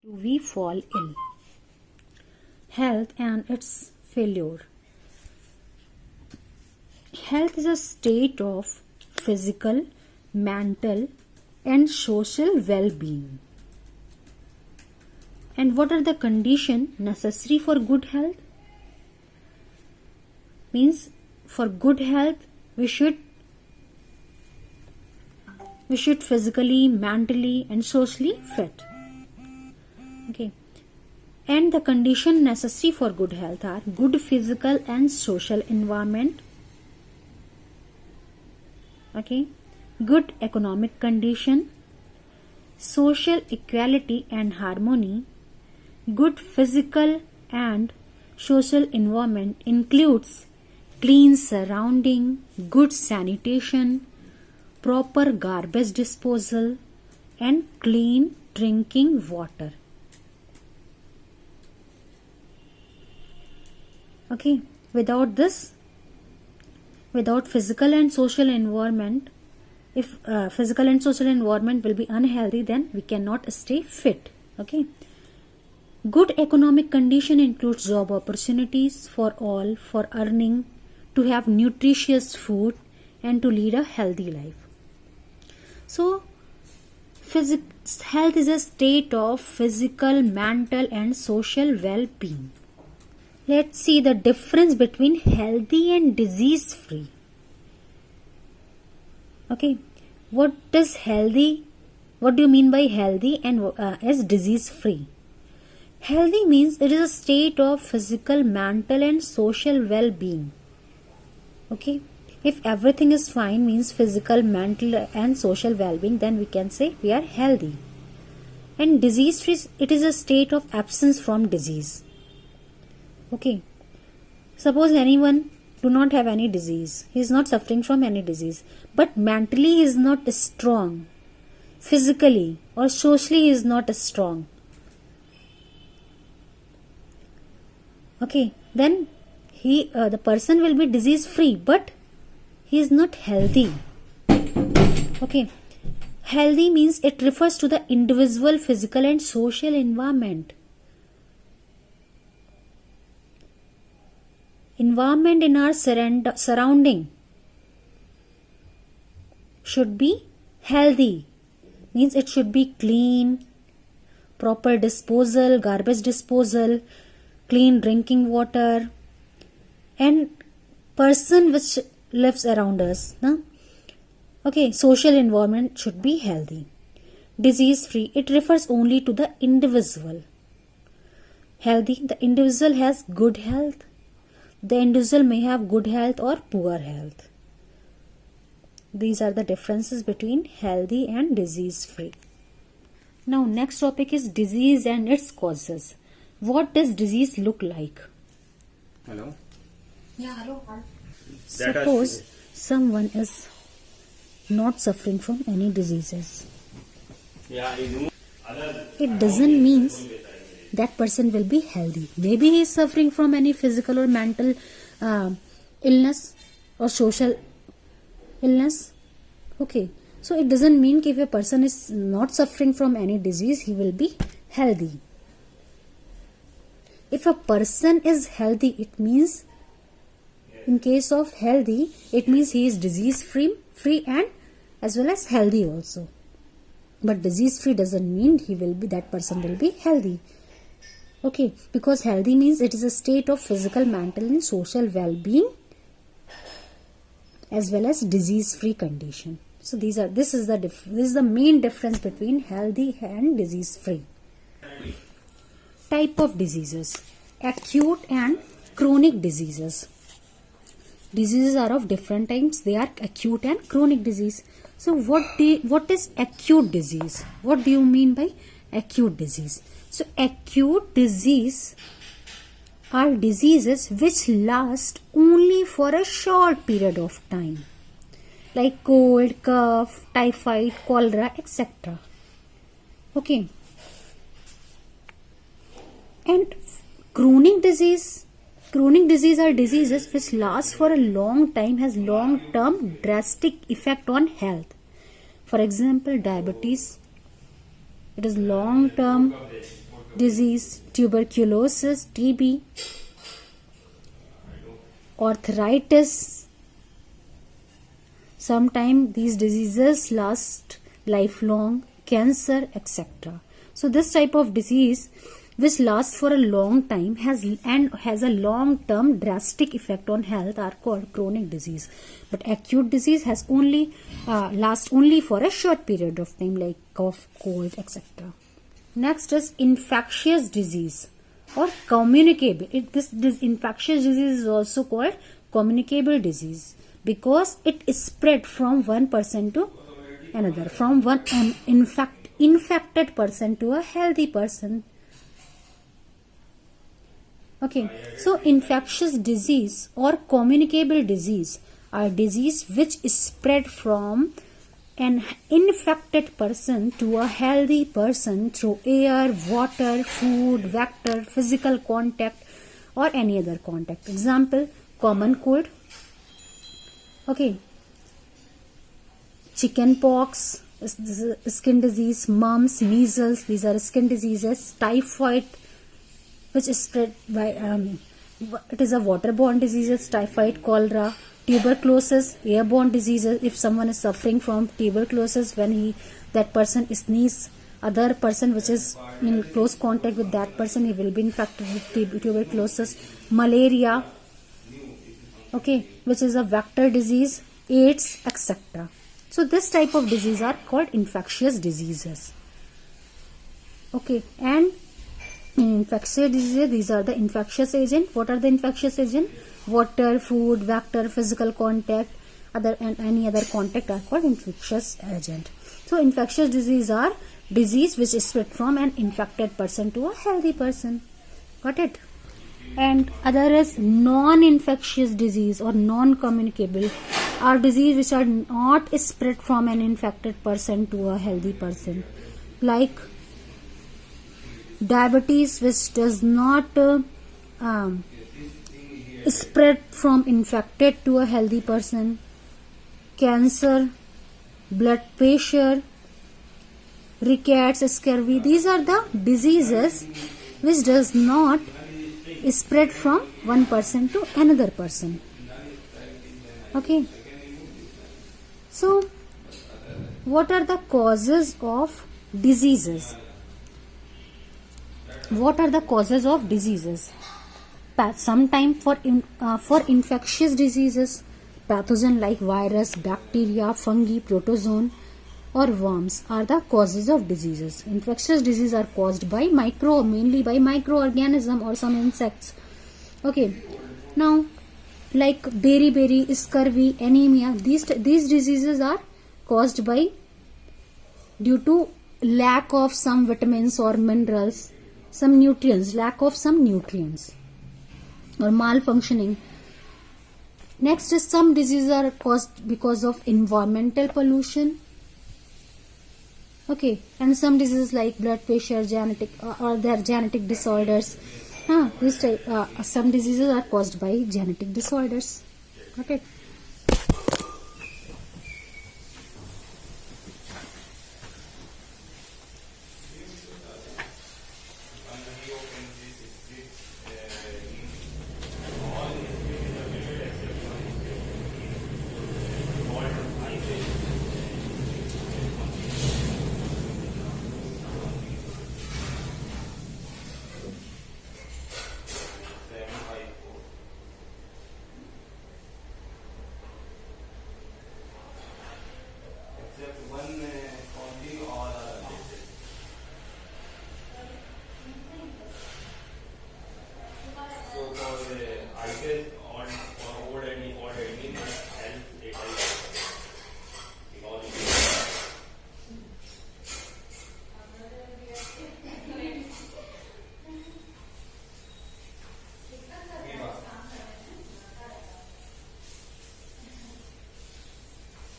we fall ill. Health and its failure. Health is a state of physical, mental, and social well-being. And what are the conditions necessary for good health? Means for good health, we should physically, mentally, and socially fit. Okay. And the condition necessary for good health are good physical and social environment. Okay. Good economic condition, social equality and harmony. Good physical and social environment includes clean surrounding, good sanitation, proper garbage disposal, and clean drinking water. Okay, without physical and social environment, if physical and social environment will be unhealthy, then we cannot stay fit. Okay. Good economic condition includes job opportunities for all, for earning, to have nutritious food, and to lead a healthy life. So, health is a state of physical, mental, and social well-being. Let's see the difference between healthy and disease-free. Okay, what is healthy? What do you mean by healthy and as disease-free? Healthy means it is a state of physical, mental, and social well-being. Okay, if everything is fine, means physical, mental, and social well-being, then we can say we are healthy. And disease-free, it is a state of absence from disease. Okay, suppose anyone do not have any disease, he is not suffering from any disease, but mentally he is not strong, physically or socially he is not strong. Okay, then the person will be disease free, but he is not healthy. Okay, healthy means it refers to the individual physical and social environment. Environment in our surrounding should be healthy. Means it should be clean, proper disposal, garbage disposal, clean drinking water, and person which lives around us. Okay, social environment should be healthy. Disease free, it refers only to the individual. Healthy, the individual has good health. The individual may have good health or poor health. These are the differences between healthy and disease free. Now next topic is disease and its causes. What does disease look like? Hello? Yeah, hello. Suppose someone is not suffering from any diseases. It doesn't mean that person will be healthy. Maybe he is suffering from any physical or mental illness or social illness. Okay. So it doesn't mean if a person is not suffering from any disease, he will be healthy. If a person is healthy, it means, in case of healthy, it means he is disease free and as well as healthy also. But disease free doesn't mean that person will be healthy. Okay, because healthy means it is a state of physical, mental, and social well-being as well as disease-free condition. So this is the main difference between healthy and disease-free. Type of diseases: acute and chronic diseases. Diseases are of different types. They are acute and chronic disease. So what is acute disease? What do you mean by acute disease? So acute disease are diseases which last only for a short period of time, like cold, cough, typhoid, cholera, etc. Okay. And chronic disease are diseases which last for a long time, has long-term drastic effect on health. For example, diabetes, it is long-term disease, tuberculosis, TB, arthritis. Sometimes these diseases last lifelong, cancer, etc. So this type of disease which lasts for a long time has a long-term drastic effect on health are called chronic disease. But acute disease has only lasts only for a short period of time, like cough, cold, etc. Next is infectious disease or communicable. This infectious disease is also called communicable disease because it is spread from one person to another, from one infected person to a healthy person. Okay, so infectious disease or communicable disease are disease which is spread from an infected person to a healthy person through air, water, food, vector, physical contact or any other contact. Example, common cold. Okay, chicken pox, skin disease, mumps, measles, these are skin diseases. Typhoid, which is spread by it is a waterborne diseases. Typhoid, cholera, tuberculosis, airborne diseases. If someone is suffering from tuberculosis, when that person sneezes, other person which is in close contact with that person, he will be infected with tuberculosis. Malaria, okay, which is a vector disease, AIDS, etc. So this type of disease are called infectious diseases. Okay, and in infectious diseases, these are the infectious agent. What are the infectious agent? Water, food, vector, physical contact, and any other contact are called infectious agent. So infectious disease are disease which is spread from an infected person to a healthy person. Got it? And other is non-infectious disease or non-communicable are disease which are not spread from an infected person to a healthy person, like diabetes, which does not spread from infected to a healthy person, cancer, blood pressure, rickets, scurvy. These are the diseases which does not spread from one person to another person. Okay, so what are the causes of diseases? What are the causes of diseases? Sometimes for infectious diseases, pathogen like virus, bacteria, fungi, protozoan or worms are the causes of diseases. Infectious diseases are caused by mainly by microorganism or some insects. Okay, now like beriberi, scurvy, anemia, these diseases are caused by due to lack of some vitamins or minerals, some nutrients, lack of some nutrients or malfunctioning. Next is some diseases are caused because of environmental pollution. Okay, and some diseases like blood pressure, genetic or their genetic disorders. This type, some diseases are caused by genetic disorders. Got it? So for the ITES